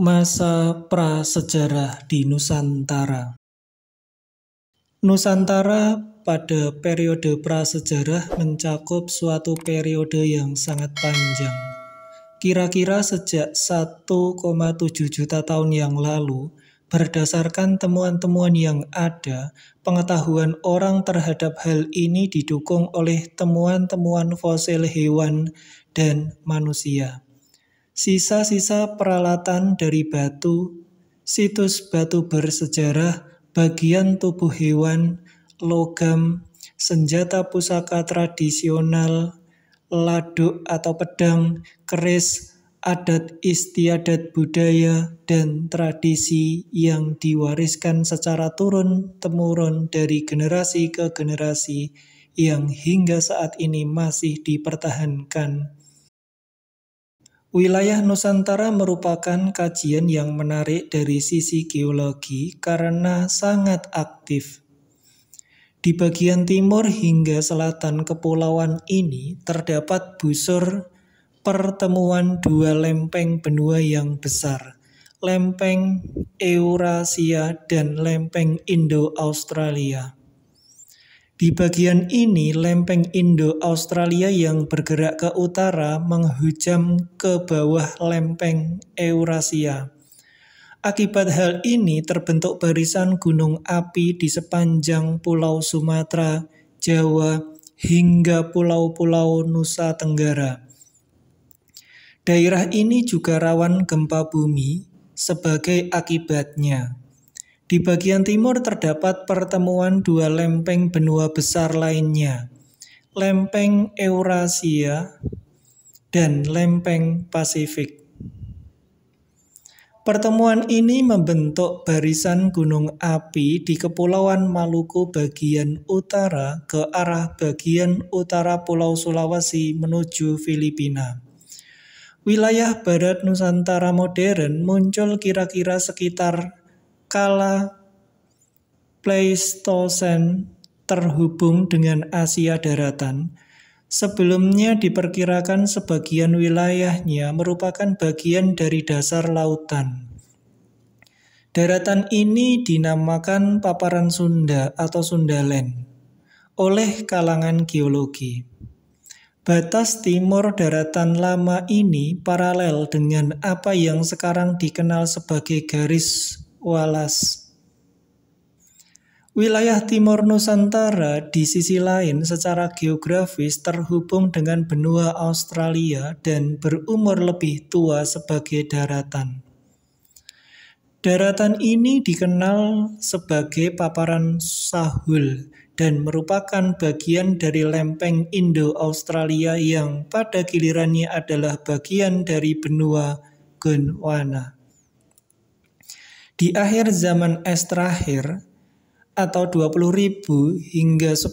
Masa prasejarah di Nusantara. Nusantara pada periode prasejarah mencakup suatu periode yang sangat panjang. Kira-kira sejak 1,7 juta tahun yang lalu, berdasarkan temuan-temuan yang ada, pengetahuan orang terhadap hal ini didukung oleh temuan-temuan fosil hewan dan manusia. Sisa-sisa peralatan dari batu, situs batu bersejarah, bagian tubuh hewan, logam, senjata pusaka tradisional, laduk atau pedang, keris, adat istiadat budaya, dan tradisi yang diwariskan secara turun-temurun dari generasi ke generasi yang hingga saat ini masih dipertahankan. Wilayah Nusantara merupakan kajian yang menarik dari sisi geologi karena sangat aktif. Di bagian timur hingga selatan kepulauan ini terdapat busur pertemuan dua lempeng benua yang besar, lempeng Eurasia dan lempeng Indo-Australia. Di bagian ini, lempeng Indo-Australia yang bergerak ke utara menghujam ke bawah lempeng Eurasia. Akibat hal ini terbentuk barisan gunung api di sepanjang Pulau Sumatera, Jawa, hingga pulau-pulau Nusa Tenggara. Daerah ini juga rawan gempa bumi sebagai akibatnya. Di bagian timur terdapat pertemuan dua lempeng benua besar lainnya, lempeng Eurasia dan lempeng Pasifik. Pertemuan ini membentuk barisan gunung api di Kepulauan Maluku bagian utara ke arah bagian utara Pulau Sulawesi menuju Filipina. Wilayah barat Nusantara modern muncul kira-kira sekitar kala Pleistosen terhubung dengan Asia daratan. Sebelumnya diperkirakan sebagian wilayahnya merupakan bagian dari dasar lautan. Daratan ini dinamakan paparan Sunda atau Sundaland oleh kalangan geologi. Batas timur daratan lama ini paralel dengan apa yang sekarang dikenal sebagai garis Wallace. Wilayah timur Nusantara di sisi lain secara geografis terhubung dengan benua Australia dan berumur lebih tua sebagai daratan. Daratan ini dikenal sebagai paparan Sahul dan merupakan bagian dari lempeng Indo-Australia yang pada gilirannya adalah bagian dari benua Gondwana. Di akhir zaman es terakhir, atau 20.000 hingga 10.000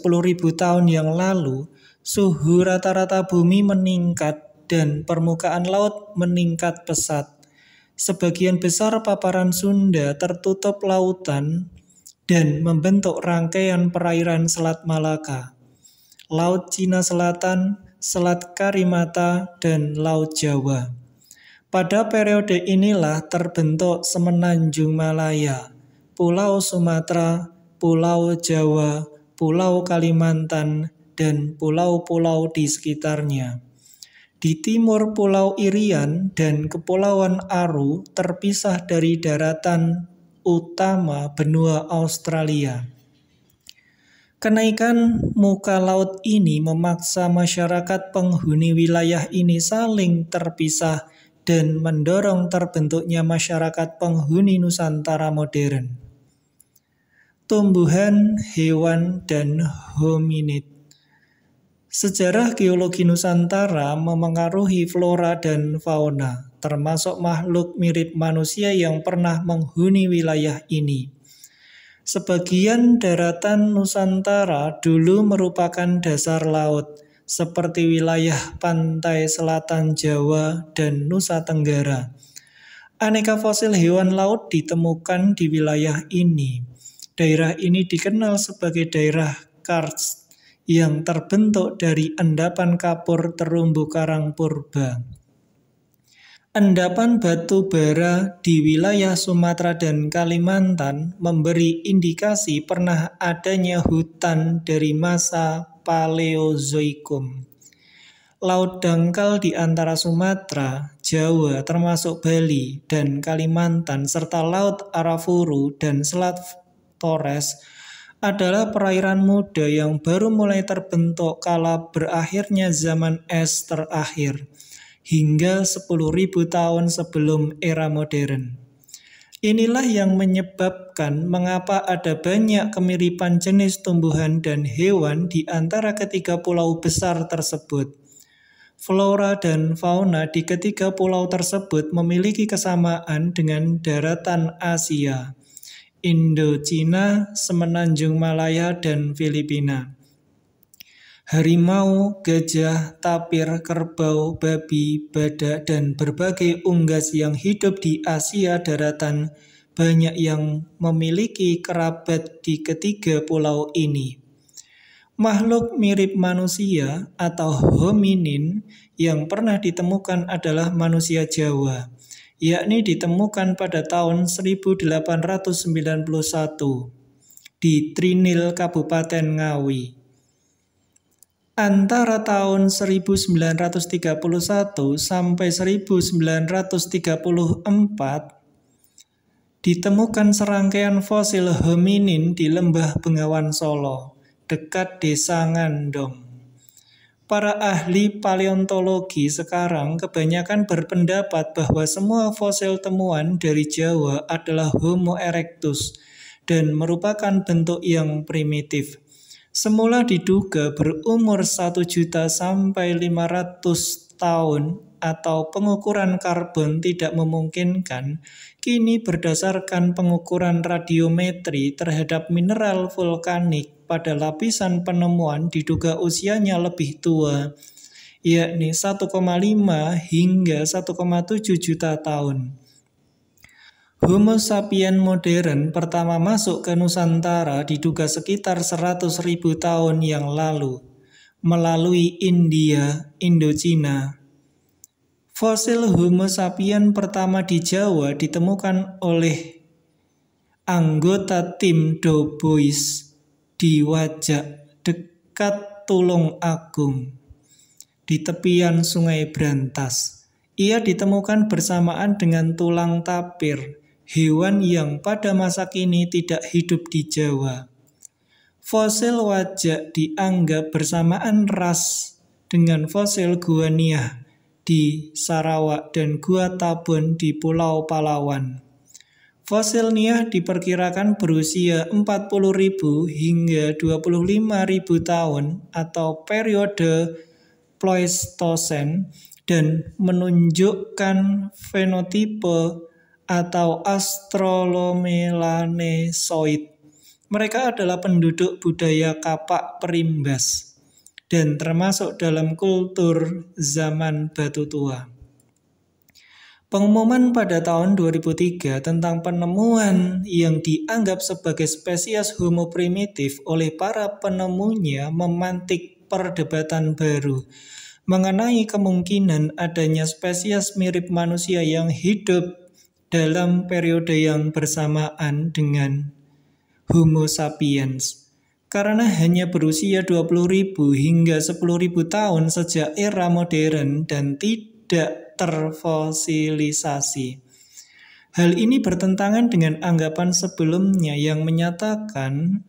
tahun yang lalu, suhu rata-rata bumi meningkat dan permukaan laut meningkat pesat. Sebagian besar paparan Sunda tertutup lautan dan membentuk rangkaian perairan Selat Malaka, Laut Cina Selatan, Selat Karimata, dan Laut Jawa. Pada periode inilah terbentuk Semenanjung Malaya, Pulau Sumatera, Pulau Jawa, Pulau Kalimantan, dan pulau-pulau di sekitarnya. Di timur Pulau Irian dan Kepulauan Aru terpisah dari daratan utama benua Australia. Kenaikan muka laut ini memaksa masyarakat penghuni wilayah ini saling terpisah dan mendorong terbentuknya masyarakat penghuni Nusantara modern. Tumbuhan, hewan, dan hominid. Sejarah geologi Nusantara memengaruhi flora dan fauna, termasuk makhluk mirip manusia yang pernah menghuni wilayah ini. Sebagian daratan Nusantara dulu merupakan dasar laut, seperti wilayah pantai selatan Jawa dan Nusa Tenggara. Aneka fosil hewan laut ditemukan di wilayah ini. Daerah ini dikenal sebagai daerah karst yang terbentuk dari endapan kapur terumbu karang purba. Endapan batu bara di wilayah Sumatera dan Kalimantan memberi indikasi pernah adanya hutan dari masa Paleozoikum. Laut dangkal di antara Sumatera, Jawa termasuk Bali, dan Kalimantan serta Laut Arafuru dan Selat Torres adalah perairan muda yang baru mulai terbentuk kala berakhirnya zaman es terakhir, hingga 10.000 tahun sebelum era modern. Inilah yang menyebabkan mengapa ada banyak kemiripan jenis tumbuhan dan hewan di antara ketiga pulau besar tersebut. Flora dan fauna di ketiga pulau tersebut memiliki kesamaan dengan daratan Asia, Indochina, Semenanjung Malaya, dan Filipina. Harimau, gajah, tapir, kerbau, babi, badak, dan berbagai unggas yang hidup di Asia daratan banyak yang memiliki kerabat di ketiga pulau ini. Makhluk mirip manusia atau hominin yang pernah ditemukan adalah manusia Jawa, yakni ditemukan pada tahun 1891 di Trinil, Kabupaten Ngawi. Antara tahun 1931 sampai 1934 ditemukan serangkaian fosil hominin di Lembah Bengawan Solo, dekat Desa Ngandong. Para ahli paleontologi sekarang kebanyakan berpendapat bahwa semua fosil temuan dari Jawa adalah Homo erectus dan merupakan bentuk yang primitif. Semula diduga berumur 1 juta sampai 500 tahun atau pengukuran karbon tidak memungkinkan, kini berdasarkan pengukuran radiometri terhadap mineral vulkanik pada lapisan penemuan diduga usianya lebih tua, yakni 1,5 hingga 1,7 juta tahun. Homo sapiens modern pertama masuk ke Nusantara diduga sekitar 100.000 tahun yang lalu, melalui India, Indochina. Fosil Homo sapiens pertama di Jawa ditemukan oleh anggota tim Doubois di Wajak, dekat Tulung Agung, di tepian Sungai Brantas. Ia ditemukan bersamaan dengan tulang tapir, hewan yang pada masa kini tidak hidup di Jawa. Fosil Wajak dianggap bersamaan ras dengan fosil Gua Niah di Sarawak dan Gua Tabon di Pulau Palawan. Fosil Niah diperkirakan berusia 40.000 hingga 25.000 tahun atau periode Pleistosen dan menunjukkan fenotipe atau Australomelanesoid. Mereka adalah penduduk budaya Kapak Perimbas dan termasuk dalam kultur zaman Batu Tua. Pengumuman pada tahun 2003 tentang penemuan yang dianggap sebagai spesies Homo primitif oleh para penemunya memantik perdebatan baru mengenai kemungkinan adanya spesies mirip manusia yang hidup dalam periode yang bersamaan dengan Homo sapiens. Karena hanya berusia 20.000 hingga 10.000 tahun sejak era modern dan tidak terfosilisasi. Hal ini bertentangan dengan anggapan sebelumnya yang menyatakan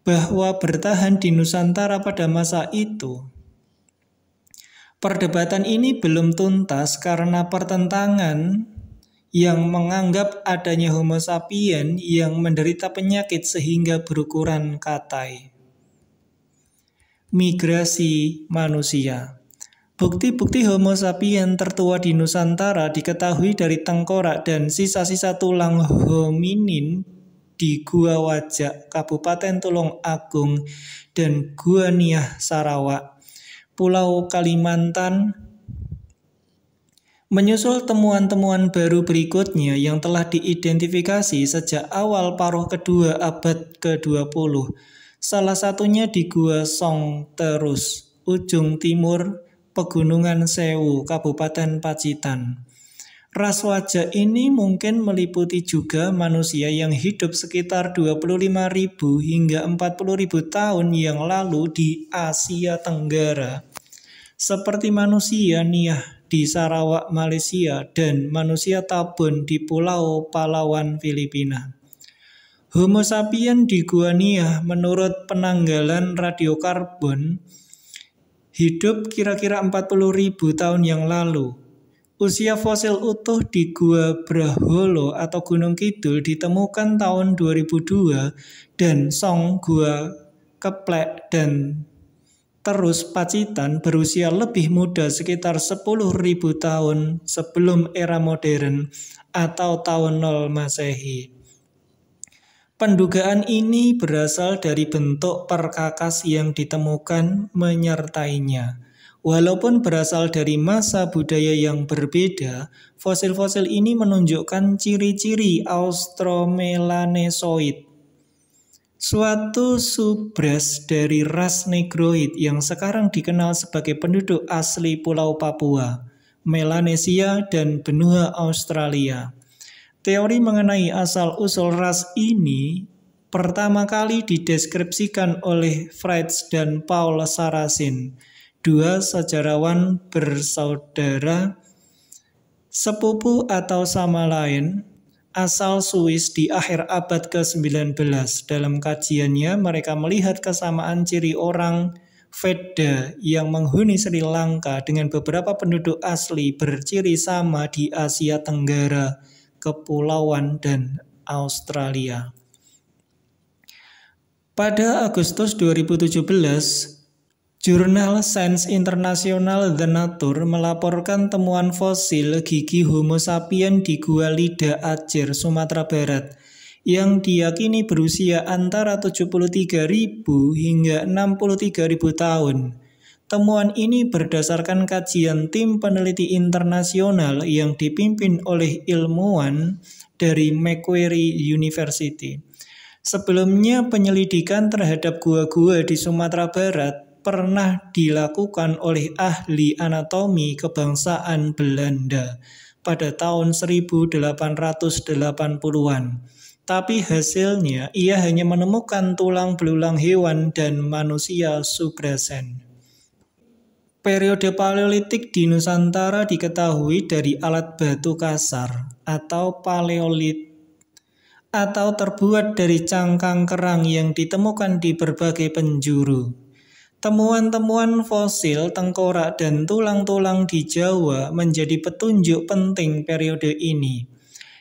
bahwa bertahan di Nusantara pada masa itu. Perdebatan ini belum tuntas karena pertentangan yang menganggap adanya Homo sapiens yang menderita penyakit sehingga berukuran katai. Migrasi manusia. Bukti-bukti Homo sapiens tertua di Nusantara diketahui dari tengkorak dan sisa-sisa tulang hominin di Gua Wajak, Kabupaten Tulung Agung, dan Gua Niah, Sarawak, Pulau Kalimantan. Menyusul temuan-temuan baru berikutnya yang telah diidentifikasi sejak awal paruh kedua abad ke-20, salah satunya di Gua Song Terus, ujung timur Pegunungan Sewu, Kabupaten Pacitan. Ras wajah ini mungkin meliputi juga manusia yang hidup sekitar 25.000 hingga 40.000 tahun yang lalu di Asia Tenggara, seperti manusia Niah di Sarawak, Malaysia, dan manusia Tabon di Pulau Palawan, Filipina. Homo sapiens di Gua Niah menurut penanggalan radiokarbon hidup kira-kira 40.000 tahun yang lalu. Usia fosil utuh di Gua Braholo atau Gunung Kidul ditemukan tahun 2002 dan Song Gua Keplek dan terus Pacitan berusia lebih muda sekitar 10.000 tahun sebelum era modern atau tahun 0 Masehi. Pendugaan ini berasal dari bentuk perkakas yang ditemukan menyertainya. Walaupun berasal dari masa budaya yang berbeda, fosil-fosil ini menunjukkan ciri-ciri Austromelanesoid, suatu subras dari ras Negroid yang sekarang dikenal sebagai penduduk asli Pulau Papua, Melanesia, dan benua Australia. Teori mengenai asal-usul ras ini pertama kali dideskripsikan oleh Fritz dan Paul Sarrazin, dua sejarawan bersaudara, sepupu atau sama lain, asal Swiss di akhir abad ke-19. Dalam kajiannya, mereka melihat kesamaan ciri orang Vedda yang menghuni Sri Lanka dengan beberapa penduduk asli berciri sama di Asia Tenggara, Kepulauan, dan Australia. Pada Agustus 2017, Jurnal Sains Internasional The Nature melaporkan temuan fosil gigi Homo sapiens di Gua Lida Aceh, Sumatera Barat, yang diyakini berusia antara 73.000 hingga 63.000 tahun. Temuan ini berdasarkan kajian tim peneliti internasional yang dipimpin oleh ilmuwan dari Macquarie University. Sebelumnya, penyelidikan terhadap gua-gua di Sumatera Barat pernah dilakukan oleh ahli anatomi kebangsaan Belanda pada tahun 1880-an. Tapi hasilnya ia hanya menemukan tulang belulang hewan dan manusia subrasen. Periode Paleolitik di Nusantara diketahui dari alat batu kasar atau paleolit, atau terbuat dari cangkang kerang yang ditemukan di berbagai penjuru. Temuan-temuan fosil tengkorak dan tulang-tulang di Jawa menjadi petunjuk penting periode ini.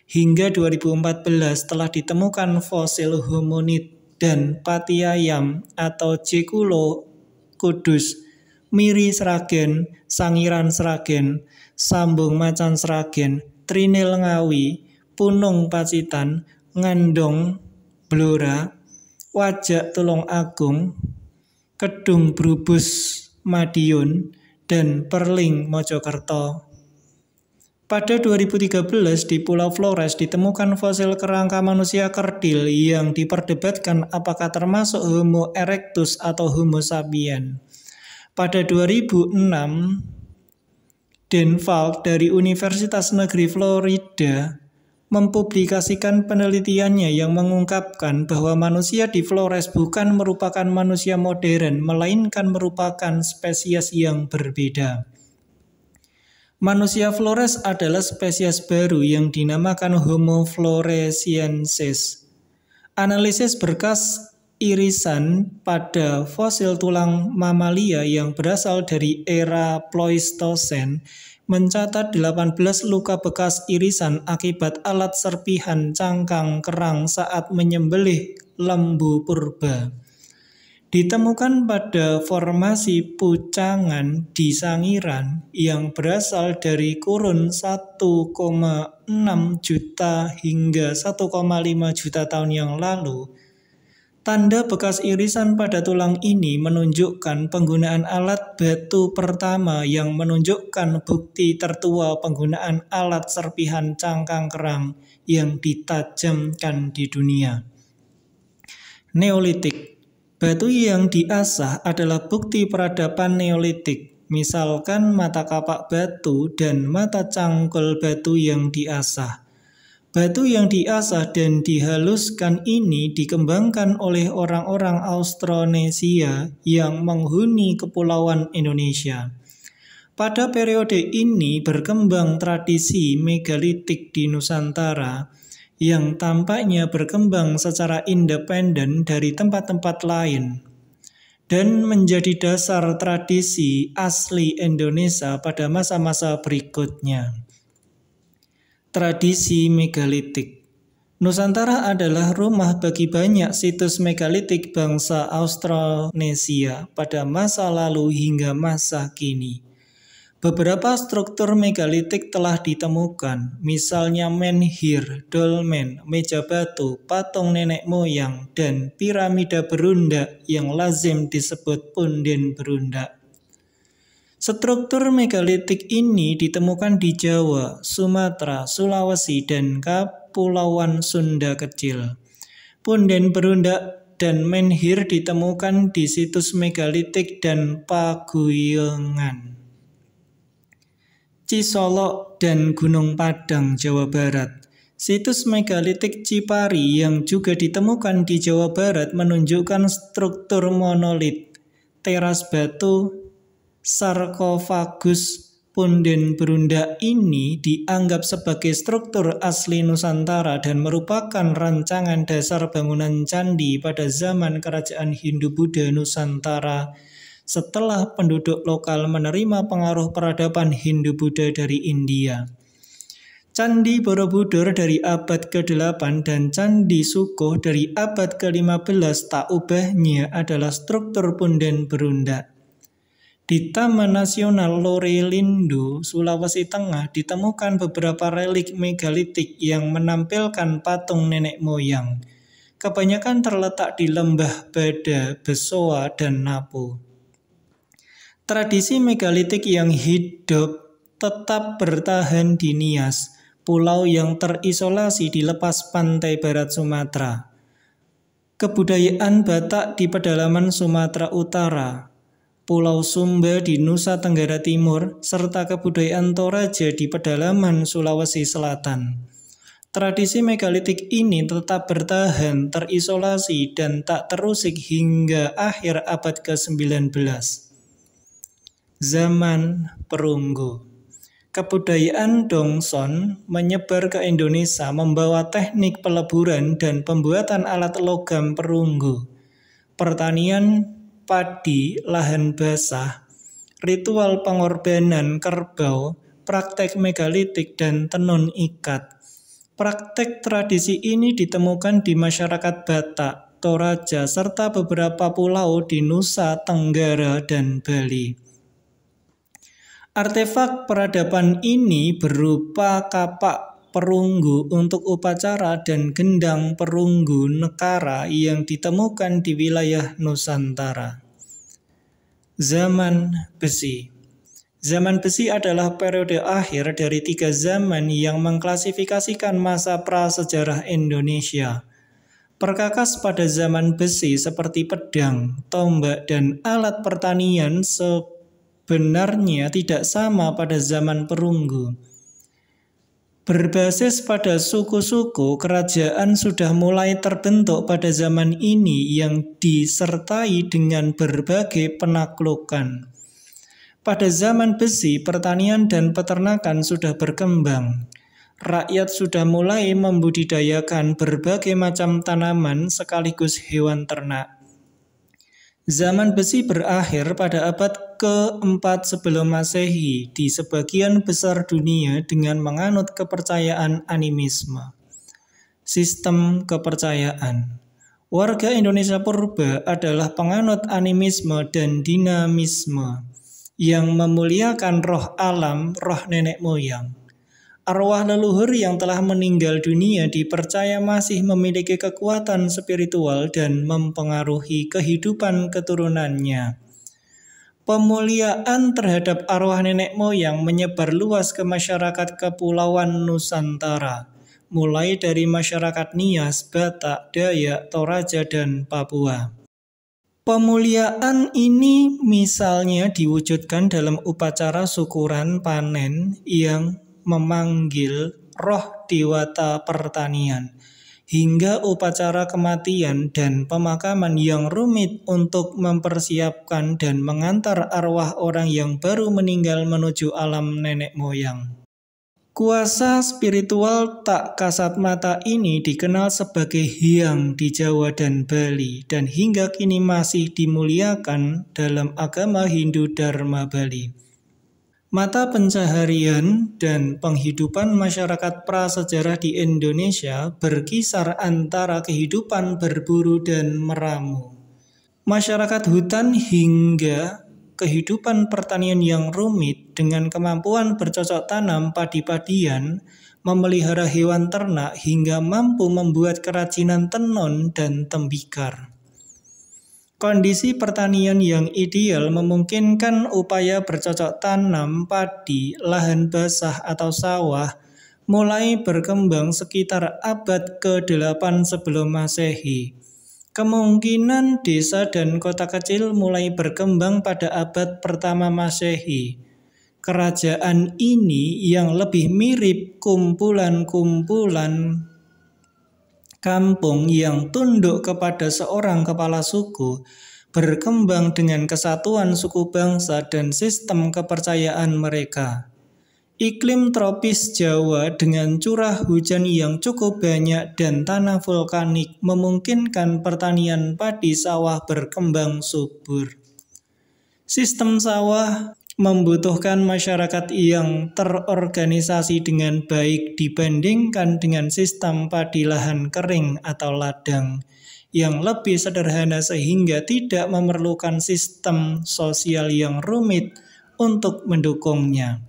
Hingga 2014 telah ditemukan fosil hominid dan Patiayam atau Jekulo Kudus, Miri Sragen, Sangiran Sragen, Sambung Macan Sragen, Trinil Ngawi, Punung Pacitan, Ngandong Blora, Wajak Tulung Agung, Kedung Brubus Madiun, dan Perling Mojokerto. Pada 2013 di Pulau Flores ditemukan fosil kerangka manusia kerdil yang diperdebatkan apakah termasuk Homo erectus atau Homo sapiens. Pada 2006, Dan Falk dari Universitas Negeri Florida mempublikasikan penelitiannya yang mengungkapkan bahwa manusia di Flores bukan merupakan manusia modern, melainkan merupakan spesies yang berbeda. Manusia Flores adalah spesies baru yang dinamakan Homo floresiensis. Analisis berkas irisan pada fosil tulang mamalia yang berasal dari era Pleistosen mencatat 18 luka bekas irisan akibat alat serpihan cangkang kerang saat menyembelih lembu purba. Ditemukan pada formasi pucangan di Sangiran yang berasal dari kurun 1,6 juta hingga 1,5 juta tahun yang lalu. Tanda bekas irisan pada tulang ini menunjukkan penggunaan alat batu pertama yang menunjukkan bukti tertua penggunaan alat serpihan cangkang kerang yang ditajamkan di dunia. Neolitik. Batu yang diasah adalah bukti peradaban Neolitik. misalkan mata kapak batu dan mata cangkul batu yang diasah. Batu yang diasah dan dihaluskan ini dikembangkan oleh orang-orang Austronesia yang menghuni kepulauan Indonesia. Pada periode ini berkembang tradisi megalitik di Nusantara yang tampaknya berkembang secara independen dari tempat-tempat lain dan menjadi dasar tradisi asli Indonesia pada masa-masa berikutnya. Tradisi megalitik. Nusantara adalah rumah bagi banyak situs megalitik bangsa Austronesia pada masa lalu hingga masa kini. Beberapa struktur megalitik telah ditemukan, misalnya menhir, dolmen, meja batu, patung nenek moyang, dan piramida berundak yang lazim disebut punden berundak. Struktur megalitik ini ditemukan di Jawa, Sumatera, Sulawesi, dan Kepulauan Sunda Kecil. Punden berundak dan menhir ditemukan di situs megalitik dan paguyangan Cisolok dan Gunung Padang, Jawa Barat. Situs megalitik Cipari yang juga ditemukan di Jawa Barat menunjukkan struktur monolit, teras batu, sarkofagus. Punden berundak ini dianggap sebagai struktur asli Nusantara dan merupakan rancangan dasar bangunan candi pada zaman Kerajaan Hindu-Buddha Nusantara setelah penduduk lokal menerima pengaruh peradaban Hindu-Buddha dari India. Candi Borobudur dari abad ke-8 dan Candi Sukoh dari abad ke-15 tak ubahnya adalah struktur punden berundak. Di Taman Nasional Lorelindo, Sulawesi Tengah ditemukan beberapa relik megalitik yang menampilkan patung nenek moyang. Kebanyakan terletak di Lembah Bada, Besoa, dan Napo. Tradisi megalitik yang hidup tetap bertahan di Nias, pulau yang terisolasi di lepas pantai barat Sumatera. Kebudayaan Batak di pedalaman Sumatera Utara, Pulau Sumba di Nusa Tenggara Timur, serta kebudayaan Toraja di pedalaman Sulawesi Selatan. Tradisi megalitik ini tetap bertahan, terisolasi, dan tak terusik hingga akhir abad ke-19. Zaman perunggu. Kebudayaan Dongson menyebar ke Indonesia membawa teknik peleburan dan pembuatan alat logam perunggu, pertanian padi, lahan basah, ritual pengorbanan kerbau, praktek megalitik, dan tenun ikat. Praktek tradisi ini ditemukan di masyarakat Batak, Toraja, serta beberapa pulau di Nusa Tenggara dan Bali. Artefak peradaban ini berupa kapak perunggu untuk upacara dan gendang perunggu nekara yang ditemukan di wilayah Nusantara. Zaman besi. Zaman besi adalah periode akhir dari 3 zaman yang mengklasifikasikan masa prasejarah Indonesia. Perkakas pada zaman besi seperti pedang, tombak, dan alat pertanian sebenarnya tidak sama pada zaman perunggu. Berbasis pada suku-suku, kerajaan sudah mulai terbentuk pada zaman ini yang disertai dengan berbagai penaklukan. Pada zaman besi, pertanian dan peternakan sudah berkembang. Rakyat sudah mulai membudidayakan berbagai macam tanaman sekaligus hewan ternak. Zaman besi berakhir pada abad ke-4 sebelum Masehi di sebagian besar dunia dengan menganut kepercayaan animisme. Sistem kepercayaan. Warga Indonesia purba adalah penganut animisme dan dinamisme yang memuliakan roh alam, roh nenek moyang. Arwah leluhur yang telah meninggal dunia dipercaya masih memiliki kekuatan spiritual dan mempengaruhi kehidupan keturunannya. Pemuliaan terhadap arwah nenek moyang menyebar luas ke masyarakat kepulauan Nusantara, mulai dari masyarakat Nias, Batak, Dayak, Toraja, dan Papua. Pemuliaan ini misalnya diwujudkan dalam upacara syukuran panen yang memanggil roh dewata pertanian, hingga upacara kematian dan pemakaman yang rumit untuk mempersiapkan dan mengantar arwah orang yang baru meninggal menuju alam nenek moyang. Kuasa spiritual tak kasat mata ini dikenal sebagai hyang di Jawa dan Bali dan hingga kini masih dimuliakan dalam agama Hindu Dharma Bali. Mata pencaharian dan penghidupan masyarakat prasejarah di Indonesia berkisar antara kehidupan berburu dan meramu, masyarakat hutan hingga kehidupan pertanian yang rumit dengan kemampuan bercocok tanam padi-padian, memelihara hewan ternak hingga mampu membuat kerajinan tenun dan tembikar. Kondisi pertanian yang ideal memungkinkan upaya bercocok tanam padi, lahan basah atau sawah mulai berkembang sekitar abad ke-8 sebelum Masehi. Kemungkinan desa dan kota kecil mulai berkembang pada abad pertama Masehi. Kerajaan ini yang lebih mirip kumpulan-kumpulan kampung yang tunduk kepada seorang kepala suku, berkembang dengan kesatuan suku bangsa dan sistem kepercayaan mereka. Iklim tropis Jawa dengan curah hujan yang cukup banyak dan tanah vulkanik memungkinkan pertanian padi sawah berkembang subur. Sistem sawah membutuhkan masyarakat yang terorganisasi dengan baik dibandingkan dengan sistem padi lahan kering atau ladang yang lebih sederhana sehingga tidak memerlukan sistem sosial yang rumit untuk mendukungnya.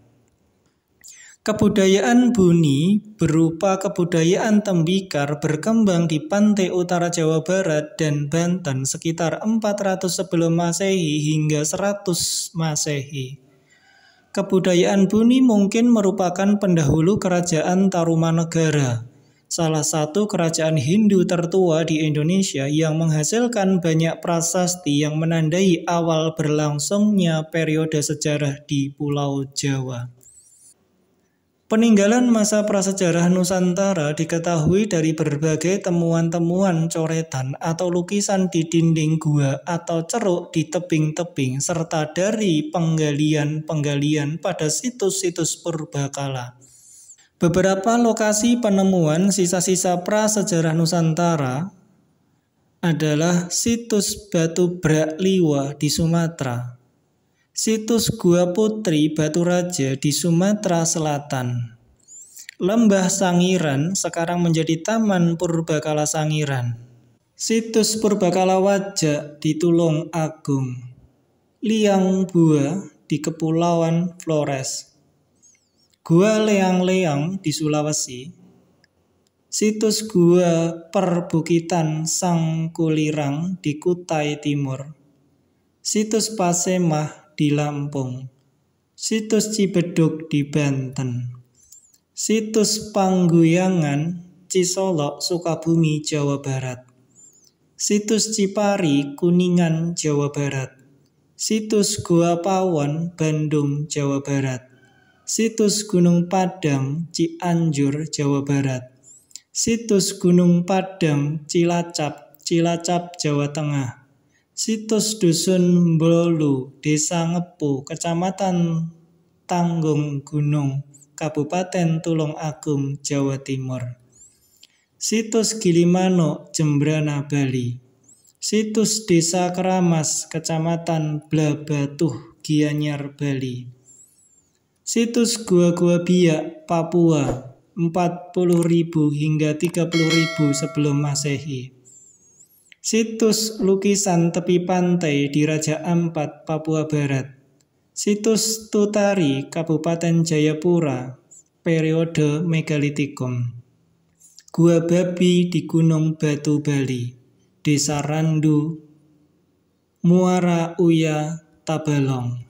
Kebudayaan Buni berupa kebudayaan tembikar berkembang di pantai utara Jawa Barat dan Banten sekitar 400 sebelum Masehi hingga 100 Masehi. Kebudayaan Buni mungkin merupakan pendahulu kerajaan Tarumanegara, salah satu kerajaan Hindu tertua di Indonesia yang menghasilkan banyak prasasti yang menandai awal berlangsungnya periode sejarah di Pulau Jawa. Peninggalan masa prasejarah Nusantara diketahui dari berbagai temuan-temuan coretan atau lukisan di dinding gua atau ceruk di tebing-tebing serta dari penggalian-penggalian pada situs-situs purbakala. Beberapa lokasi penemuan sisa-sisa prasejarah Nusantara adalah situs Batu Brak Liwa di Sumatera, situs Gua Putri Batu Raja di Sumatera Selatan. Lembah Sangiran sekarang menjadi Taman Purbakala Sangiran. Situs Purbakala Wajak di Tulung Agung. Liang Bua di Kepulauan Flores. Gua Leang-Leang di Sulawesi. Situs Gua Perbukitan Sangkulirang di Kutai Timur. Situs Pasemah di Lampung, situs Cibeduk di Banten, situs Pangguyangan Cisolok Sukabumi Jawa Barat, situs Cipari Kuningan Jawa Barat, situs Gua Pawon Bandung Jawa Barat, situs Gunung Padang Cianjur Jawa Barat, situs Gunung Padang Cilacap Jawa Tengah, situs Dusun Mblolu, Desa Ngepu, Kecamatan Tanggung Gunung, Kabupaten Tulung Agung, Jawa Timur. Situs Gilimanuk, Jembrana, Bali. Situs Desa Keramas, Kecamatan Blabatuh, Gianyar, Bali. Situs Gua-Gua Biak, Papua, 40.000 hingga 30.000 sebelum Masehi. Situs lukisan tepi pantai di Raja Ampat, Papua Barat. Situs Tutari, Kabupaten Jayapura, periode Megalitikum. Gua Babi di Gunung Batu, Bali. Desa Randu, Muara Uya, Tabalong.